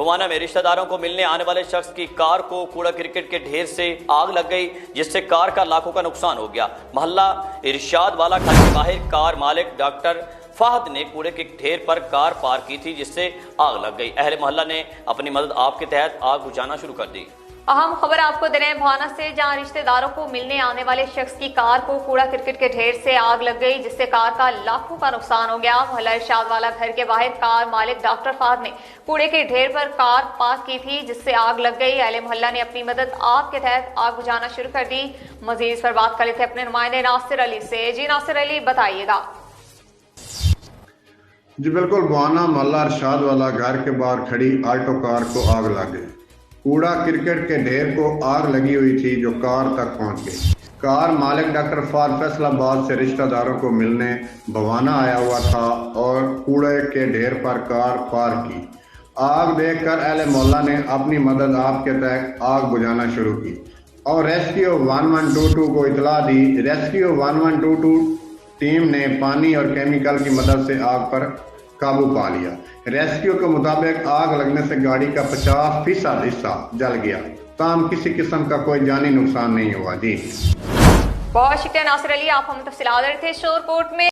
बवाना में रिश्तेदारों को मिलने आने वाले शख्स की कार को कूड़ा क्रिकेट के ढेर से आग लग गई, जिससे कार का लाखों का नुकसान हो गया। मोहल्ला इरशाद वाला घर के बाहर कार मालिक डॉक्टर फहद ने कूड़े के ढेर पर कार पार्क की थी, जिससे आग लग गई। अहले मोहल्ला ने अपनी मदद आप के तहत आग बुझाना शुरू कर दी। अहम खबर आपको दे रहे हैं भवाना से, जहां रिश्तेदारों को मिलने आने वाले शख्स की कार को कूड़ा क्रिकेट के ढेर से आग लग गई, जिससे कार का लाखों का नुकसान हो गया। मोहल्ला इरशाद वाला घर के बाहर कार मालिक डॉक्टर फहद ने कूड़े के ढेर पर कार पार्क की थी, जिससे आग लग गई। अहले मोहल्ला ने अपनी मदद आप के तहत आग बुझाना शुरू कर दी। मजीद इस पर बात कर लेते अपने नुमाइंदे नासिर अली से। जी नासिर अली, बताइएगा। जी बिल्कुल, बवाना मोहल्ला इरशाद वाला घर के बाहर खड़ी आल्टो कार को आग लग गई। कूड़ा क्रिकेट के ढेर को आग लगी हुई थी जो कार तक पहुंच गई। कार मालिक डॉक्टर फहद फैसलाबाद से रिश्तेदारों को मिलने बवाना आया हुआ था और कूड़े के ढेर पर कार पार्क की। आग देखकर अहले मोहल्ला ने अपनी मदद आप के तहत आग बुझाना शुरू की और रेस्क्यू 1122 को इतला दी। रेस्क्यू 1122 टीम ने पानी और केमिकल की मदद से आग पर काबू पा लिया। रेस्क्यू के मुताबिक आग लगने से गाड़ी का 50% हिस्सा जल गया, ताहम किसी किस्म का कोई जानी नुकसान नहीं हुआ। जी बहुत शुक्रिया नासिर अली, आप हम तफसीलात रहे थे शोर कोर्ट में।